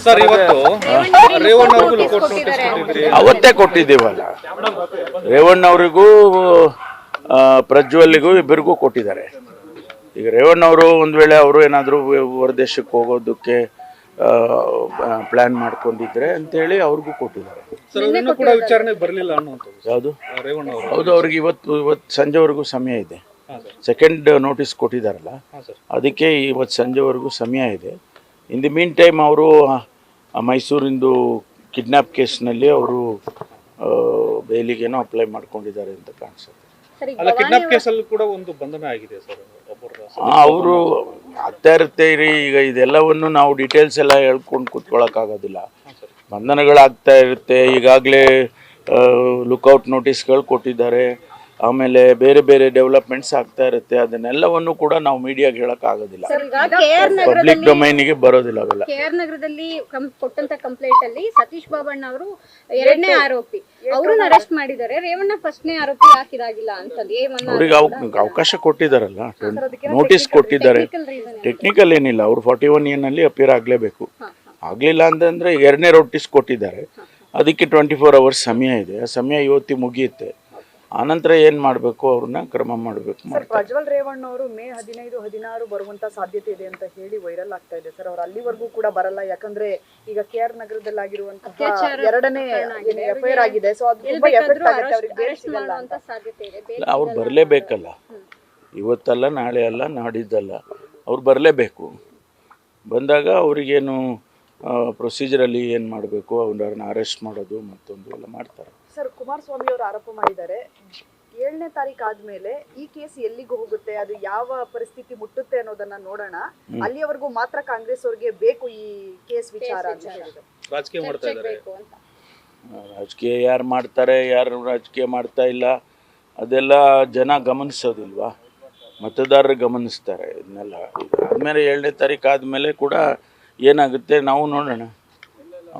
Sir ಇವತ್ತು ರೇವಣ್ಣ ಅವ್ರಿಗೂ court notice ಕೊಟ್ಟಿದ್ರಿ. ಅವತ್ತೇ ಕೊಟ್ಟಿದ್ದೀವಲ್ಲ, ರೇವಣ್ಣವರಿಗೂ ಪ್ರಜ್ವಲ್ಗೂ ಇಬ್ಬರಿಗೂ ಕೊಟ್ಟಿದ್ದಾರೆ. ಈಗ ರೇವಣ್ಣವರು ಒಂದು ವೇಳೆ ಅವರು ಏನಾದರೂ ಹೊರದೇಶಕ್ಕೆ ಹೋಗೋದಕ್ಕೆ ಪ್ಲಾನ್ ಮಾಡ್ಕೊಂಡಿದ್ರೆ ಅಂತೇಳಿ ಅವ್ರಿಗೂ ಕೊಟ್ಟಿದ್ದಾರೆ. ಸರ್ ಇನ್ನೂ ಕೂಡ ವಿಚಾರಣೆ ಬರಲಿಲ್ಲ ಅನ್ನುವಂಥದ್ದು. ಯಾವುದು? ರೇವಣ್ಣ ಅವರು. ಹೌದು, ಅವ್ರಿಗೆ ಇವತ್ತು ಸಂಜೆವರೆಗೂ ಸಮಯ ಇದೆ. ಸೆಕೆಂಡ್ ನೋಟಿಸ್ ಕೊಟ್ಟಿದ್ದಾರಲ್ಲ, ಅದಕ್ಕೆ ಇವತ್ತು ಸಂಜೆವರೆಗೂ ಸಮಯ ಇದೆ. ಇನ್ ದಿ ಮೀನ್ ಟೈಮ್ ಅವರು ಮೈಸೂರಿಂದು ಕಿಡ್ನಾಪ್ ಕೇಸ್ನಲ್ಲಿ ಅವರು ಬೇಲಿಗೇನೋ ಅಪ್ಲೈ ಮಾಡ್ಕೊಂಡಿದ್ದಾರೆ ಅಂತ ಕಾಣಿಸುತ್ತೆ. ಅಲ್ಲ, ಕಿಡ್ನಾಪ್ ಕೇಸಲ್ಲಿ ಕೂಡ ಒಂದು ಬಂಧನ ಆಗಿದೆ ಸರ್. ಅವರು ಆಗ್ತಾ ಇರುತ್ತೆ ರೀ. ಈಗ ಇದೆಲ್ಲವನ್ನು ನಾವು ಡೀಟೇಲ್ಸ್ ಎಲ್ಲ ಹೇಳ್ಕೊಂಡು ಕೂತ್ಕೊಳ್ಳೋಕ್ಕಾಗೋದಿಲ್ಲ. ಬಂಧನಗಳಾಗ್ತಾ ಇರುತ್ತೆ. ಈಗಾಗಲೇ ಲುಕ್ಔಟ್ ನೋಟಿಸ್ಗಳು ಕೊಟ್ಟಿದ್ದಾರೆ. ಆಮೇಲೆ ಬೇರೆ ಬೇರೆ ಡೆವಲಪ್ಮೆಂಟ್ಸ್ ಆಗ್ತಾ ಇರುತ್ತೆ. ಅದನ್ನೆಲ್ಲವನ್ನು ಕೂಡ ನಾವು ಮೀಡಿಯಾಗೆ ಹೇಳಕ್ ಆಗೋದಿಲ್ಲ, ಪಬ್ಲಿಕ್ ಡೊಮೈನಿಗೆ ಬರೋದಿಲ್ಲ ಅವೆಲ್ಲ. KR ನಗರದಲ್ಲಿ ಕೊಟ್ಟಂತ ಕಂಪ್ಲೇಂಟ್ ಅಲ್ಲಿ ಸತೀಶ್ ಬಾಬಣ್ಣ ಅವರು 2ನೇ ಆರೋಪಿ, ಅವ್ರನ್ನ ಅರೆಸ್ಟ್ ಮಾಡಿದ್ದಾರೆ. ರೇವಣ್ಣ 1ನೇ ಆರೋಪಿ ಯಾಕಿದಾಗಿಲ್ಲ ಅಂತಂದು ಅವ್ರಿಗೆ ಅವಕಾಶ ಕೊಟ್ಟಿದ್ದಾರಲ್ಲ, ನೋಟಿಸ್ ಕೊಟ್ಟಿದ್ದಾರೆ. ಟೆಕ್ನಿಕಲ್ ಏನಿಲ್ಲ, ಅವ್ರು 41A ನಲ್ಲಿ ಅಪಿಯರ್ ಆಗ್ಲೇಬೇಕು. ಆಗ್ಲಿಲ್ಲ ಅಂತಂದ್ರೆ 2ನೇ ನೋಟಿಸ್ ಕೊಟ್ಟಿದ್ದಾರೆ. ಅದಕ್ಕೆ 24 hours ಸಮಯ ಇದೆ. ಆ ಸಮಯ ಇವತ್ತಿ ಮುಗಿಯುತ್ತೆ. ಆನಂತರ ಏನ್ ಮಾಡಬೇಕು, ಅವ್ರನ್ನ ಕ್ರಮ ಮಾಡಬೇಕು. ಪ್ರಜ್ವಲ್ ರೇವಣ್ಣ ಅವರು ಮೇ 15, 16 ಬರುವಂತ ಸಾಧ್ಯತೆ ಇದೆ ಅಂತ ಹೇಳಿ ವೈರಲ್ ಆಗ್ತಾ ಇದೆ ಸರ್. ಅವ್ರು ಅಲ್ಲಿವರೆಗೂ ಕೂಡ ಬರಲ್ಲ, ಯಾಕಂದ್ರೆ ಈಗ KR ನಗರದಲ್ಲಿ ಆಗಿರುವಂತಹ 2ನೇ ಎಫ್ಐಆರ್ ಆಗಿದೆ. ಸೊ ಅದು ತುಂಬಾ ಎಫೆಕ್ಟ್ ಆಗುತ್ತೆ ಅವರಿಗೆ, ಬೇರೆ ಸಿಗಲ್ಲ ಅಂತ ಸಾಧ್ಯತೆ ಇದೆ. ಅವ್ರು ಬರಲೇಬೇಕಲ್ಲ, ಇವತ್ತಲ್ಲ, ನಾಳೆ ಅಲ್ಲ, ನಾಡಿದ್ದಲ್ಲ, ಅವ್ರು ಬರಲೇಬೇಕು. ಬಂದಾಗ ಅವ್ರಿಗೇನು ಪ್ರೊಸೀಜರಲ್ಲಿ ಏನು ಮಾಡಬೇಕು, ಅವ್ರನ್ನ ಅರೆಸ್ಟ್ ಮಾಡೋದು ಮತ್ತೊಂದು ಎಲ್ಲ ಮಾಡ್ತಾರೆ. ಸರ್, ಕುಮಾರಸ್ವಾಮಿ ಅವರು ಆರೋಪ ಮಾಡಿದ್ದಾರೆ 7ನೇ ತಾರೀಕು ಆದ್ಮೇಲೆ ಈ ಕೇಸ್ ಎಲ್ಲಿಗೂ ಹೋಗುತ್ತೆ, ಅದು ಯಾವ ಪರಿಸ್ಥಿತಿ ಮುಟ್ಟುತ್ತೆ ಅನ್ನೋದನ್ನ ನೋಡೋಣ, ಅಲ್ಲಿಯವರೆಗೂ ಮಾತ್ರ ಕಾಂಗ್ರೆಸ್ ಅವ್ರಿಗೆ ಬೇಕು ಈ ಕೇಸ್ ವಿಚಾರ ಅಂತ ಹೇಳಿದ್ರು. ರಾಜಕೀಯ ಮಾಡ್ತಾ ಇದ್ದಾರೆ. ರಾಜಕೀಯ ಯಾರು ಮಾಡ್ತಾರೆ, ಯಾರು ರಾಜಕೀಯ ಮಾಡ್ತಾ ಇಲ್ಲ, ಅದೆಲ್ಲ ಜನ ಗಮನಿಸೋದಿಲ್ವಾ? ಮತದಾರರು ಗಮನಿಸ್ತಾರೆ ಇದನ್ನೆಲ್ಲ. ಆದಮೇಲೆ 7ನೇ ತಾರೀಕು ಆದಮೇಲೆ ಕೂಡ ಏನಾಗುತ್ತೆ ನಾವು ನೋಡೋಣ.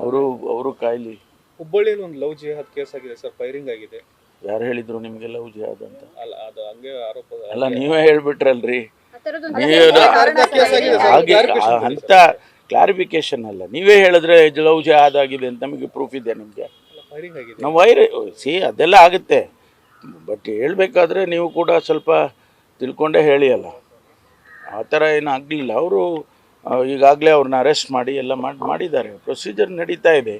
ಅವರು ಕಾಯ್ಲಿ. ಹುಬ್ಬಳ್ಳಿಯಲ್ಲಿ ಒಂದು ಲವ್ ಜಿಹಾದ್ ಕೇಸ್ ಆಗಿದೆ ಸರ್, ಫೈರಿಂಗ್ ಆಗಿದೆ. ಯಾರು ಹೇಳಿದ್ರು ನಿಮ್ಗೆ ಲವ್ ಜಿಹಾದ್ ಅಂತ? ಅಲ್ಲ, ಅದು ಹಂಗೆ ಆರೋಪ ಅಲ್ಲ, ನೀವೇ ಹೇಳ್ಬಿಟ್ರಲ್ರಿ. ಅಂತ ಕ್ಲಾರಿಫಿಕೇಶನ್ ಅಲ್ಲ, ನೀವೇ ಹೇಳಿದ್ರೆ ಲವ್ ಜಿಹಾದ್ ಆಗಿದೆ ಅಂತ ನಮಗೆ ಪ್ರೂಫ್ ಇದೆ ನಿಮಗೆ? ನಾವು ಅದೆಲ್ಲ ಆಗುತ್ತೆ. ಬಟ್ ಹೇಳ್ಬೇಕಾದ್ರೆ ನೀವು ಕೂಡ ಸ್ವಲ್ಪ ತಿಳ್ಕೊಂಡೇ ಹೇಳಿ ಅಲ್ಲ. ಆ ಥರ ಏನು ಆಗಲಿಲ್ಲ. ಅವರು ಈಗಾಗಲೇ ಅವ್ರನ್ನ ಅರೆಸ್ಟ್ ಮಾಡಿ ಎಲ್ಲ ಮಾಡಿದ್ದಾರೆ. ಪ್ರೊಸೀಜರ್ ನಡೀತಾ ಇದೆ,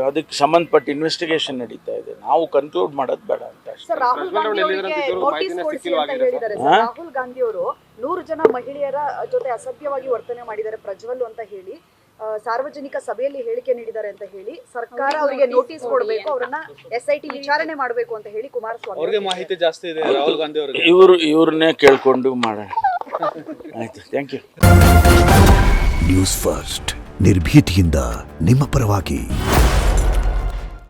ಅದಕ್ಕೆ ಸಂಬಂಧಪಟ್ಟ ಇನ್ವೆಸ್ಟಿಗೇಷನ್ ನಡೀತಾ ಇದೆ. ನಾವು ಕನ್ಕ್ಲೂಡ್ ಮಾಡೋದು ಬೇಡ ಅಂತ. ರಾಹುಲ್ ಗಾಂಧಿ ಅವರು 100 ಜನ ಮಹಿಳೆಯರ ಜೊತೆ ಅಸಭ್ಯವಾಗಿ ವರ್ತನೆ ಮಾಡಿದ್ದಾರೆ ಪ್ರಜ್ವಲ್ ಅಂತ ಹೇಳಿ ಸಾರ್ವಜನಿಕ ಸಭೆಯಲ್ಲಿ ಹೇಳಿಕೆ ನೀಡಿದ್ದಾರೆ ಅಂತ ಹೇಳಿ ಸರ್ಕಾರ ಅವರಿಗೆ ನೋಟಿಸ್ ಕೊಡಬೇಕು, ಅವರನ್ನ SIT ವಿಚಾರಣೆ ಮಾಡಬೇಕು ಅಂತ ಹೇಳಿ ಕುಮಾರಸ್ವಾಮಿ ಅವರಿಗೆ ಮಾಹಿತಿ ಜಾಸ್ತಿ ಇದೆ. ರಾಹುಲ್ ಗಾಂಧಿ ಅವರಿಗೆ ಇವ್ರನ್ನೇ ಕೇಳ್ಕೊಂಡು ಮಾಡೋಣ. ಆಯ್ತು, ಥ್ಯಾಂಕ್ ಯು. ನ್ಯೂಸ್ ಫಸ್ಟ್, ನಿರ್ಭೀತಿಯಿಂದ ನಿಮ್ಮ ಪರವಾಗಿ.